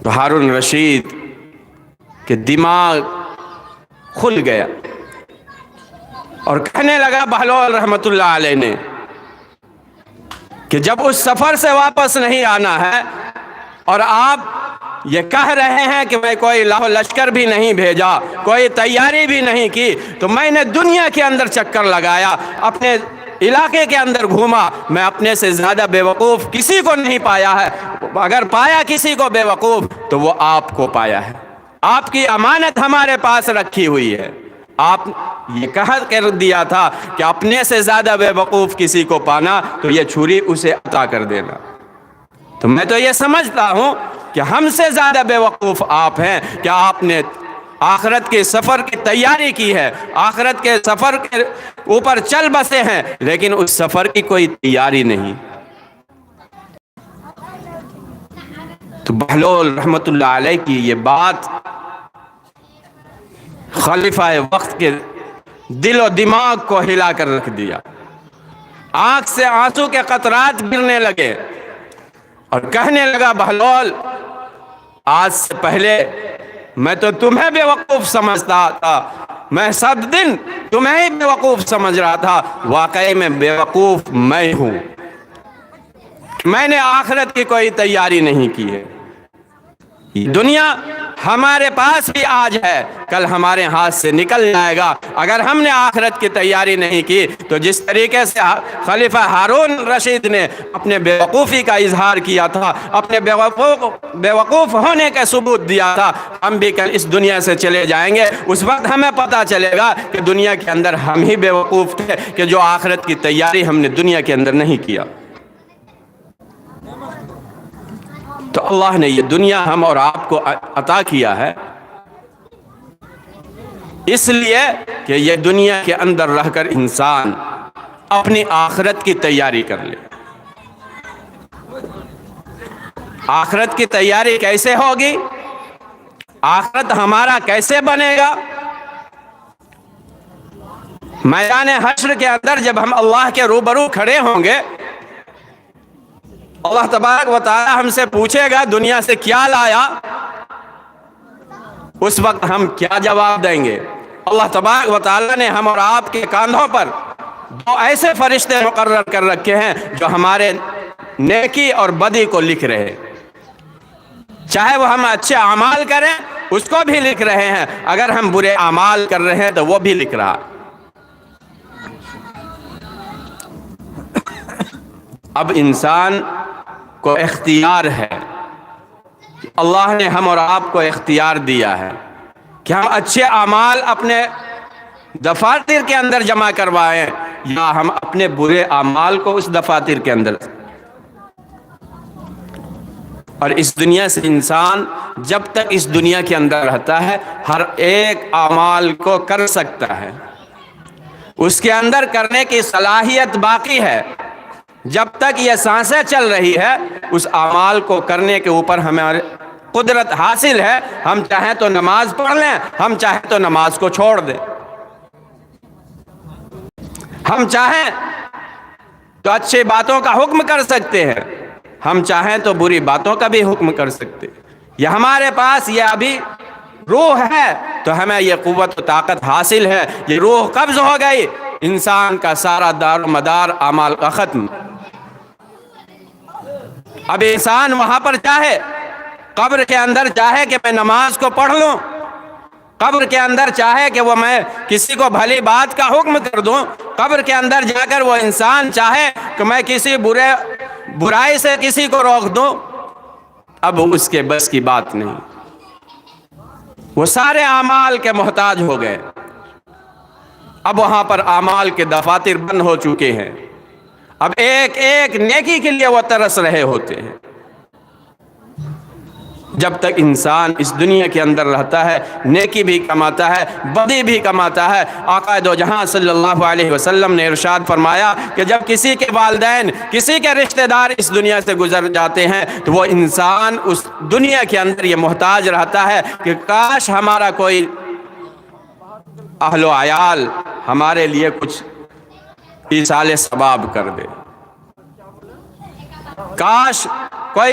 تو ہارون رشید کے دماغ کھل گیا اور کہنے لگا بہلول رحمت اللہ علیہ نے کہ جب اس سفر سے واپس نہیں آنا ہے اور آپ یہ کہہ رہے ہیں کہ میں کوئی لشکر بھی نہیں بھیجا، کوئی تیاری بھی نہیں کی، تو میں نے دنیا کے اندر چکر لگایا، اپنے علاقے کے اندر گھوما، میں اپنے سے زیادہ بے وقوف کسی کو نہیں پایا ہے، اگر پایا کسی کو بے وقوف تو وہ آپ کو پایا ہے، آپ کی امانت ہمارے پاس رکھی ہوئی ہے، آپ یہ کہہ کر دیا تھا کہ اپنے سے زیادہ بے وقوف کسی کو پانا تو یہ چھری اسے عطا کر دینا۔ تو میں تو یہ سمجھتا ہوں کہ ہم سے زیادہ بے وقوف آپ ہیں کہ آپ نے آخرت کے سفر کی تیاری کی ہے، آخرت کے سفر کے اوپر چل بسے ہیں، لیکن اس سفر کی کوئی تیاری نہیں۔ تو بہلول رحمت اللہ علیہ کی یہ بات خلیفہ وقت کے دل و دماغ کو ہلا کر رکھ دیا، آنکھ سے آنسو کے قطرات گرنے لگے اور کہنے لگا بہلول آج سے پہلے میں تو تمہیں بے وقوف سمجھتا تھا، میں سب دن تمہیں ہی بے وقوف سمجھ رہا تھا، واقعی میں بے وقوف میں ہوں، میں نے آخرت کی کوئی تیاری نہیں کی ہے۔ دنیا ہمارے پاس بھی آج ہے، کل ہمارے ہاتھ سے نکل جائے گا، اگر ہم نے آخرت کی تیاری نہیں کی تو جس طریقے سے خلیفہ ہارون رشید نے اپنے بے وقوفی کا اظہار کیا تھا، اپنے بے وقوف ہونے کا ثبوت دیا تھا، ہم بھی کل اس دنیا سے چلے جائیں گے، اس وقت ہمیں پتہ چلے گا کہ دنیا کے اندر ہم ہی بے وقوف تھے کہ جو آخرت کی تیاری ہم نے دنیا کے اندر نہیں کیا۔ تو اللہ نے یہ دنیا ہم اور آپ کو عطا کیا ہے اس لیے کہ یہ دنیا کے اندر رہ کر انسان اپنی آخرت کی تیاری کر لے۔ آخرت کی تیاری کیسے ہوگی؟ آخرت ہمارا کیسے بنے گا؟ میدان حشر کے اندر جب ہم اللہ کے روبرو کھڑے ہوں گے، اللہ تبارک و تعالی ہم سے پوچھے گا دنیا سے کیا لایا، اس وقت ہم کیا جواب دیں گے؟ اللہ تبارک و تعالی نے ہم اور آپ کے کاندھوں پر دو ایسے فرشتے مقرر کر رکھے ہیں جو ہمارے نیکی اور بدی کو لکھ رہے، چاہے وہ ہم اچھے اعمال کریں اس کو بھی لکھ رہے ہیں، اگر ہم برے اعمال کر رہے ہیں تو وہ بھی لکھ رہا۔ اب انسان کو اختیار ہے، اللہ نے ہم اور آپ کو اختیار دیا ہے کہ ہم اچھے اعمال اپنے دفاتر کے اندر جمع کروائیں یا ہم اپنے برے اعمال کو اس دفاتر کے اندر۔ اور اس دنیا سے انسان جب تک اس دنیا کے اندر رہتا ہے ہر ایک اعمال کو کر سکتا ہے، اس کے اندر کرنے کی صلاحیت باقی ہے، جب تک یہ سانسیں چل رہی ہے اس اعمال کو کرنے کے اوپر ہمیں قدرت حاصل ہے، ہم چاہیں تو نماز پڑھ لیں، ہم چاہیں تو نماز کو چھوڑ دیں، ہم چاہیں تو اچھی باتوں کا حکم کر سکتے ہیں، ہم چاہیں تو بری باتوں کا بھی حکم کر سکتے ہیں، یہ ہمارے پاس یہ ابھی روح ہے تو ہمیں یہ قوت و طاقت حاصل ہے، یہ روح قبض ہو گئی انسان کا سارا دار و مدار اعمال کا ختم۔ اب انسان وہاں پر چاہے قبر کے اندر چاہے کہ میں نماز کو پڑھ لوں، قبر کے اندر چاہے کہ وہ میں کسی کو بھلی بات کا حکم کر دوں، قبر کے اندر جا کر وہ انسان چاہے کہ میں کسی برائی سے کسی کو روک دوں، اب اس کے بس کی بات نہیں، وہ سارے اعمال کے محتاج ہو گئے، اب وہاں پر اعمال کے دفاتر بند ہو چکے ہیں، اب ایک ایک نیکی کے لیے وہ ترس رہے ہوتے ہیں۔ جب تک انسان اس دنیا کے اندر رہتا ہے نیکی بھی کماتا ہے بدی بھی کماتا ہے۔ آقا دو جہاں صلی اللہ علیہ وسلم نے ارشاد فرمایا کہ جب کسی کے والدین کسی کے رشتہ دار اس دنیا سے گزر جاتے ہیں تو وہ انسان اس دنیا کے اندر یہ محتاج رہتا ہے کہ کاش ہمارا کوئی اہل و عیال ہمارے لیے کچھ ایصال ثواب کر دے، کاش کوئی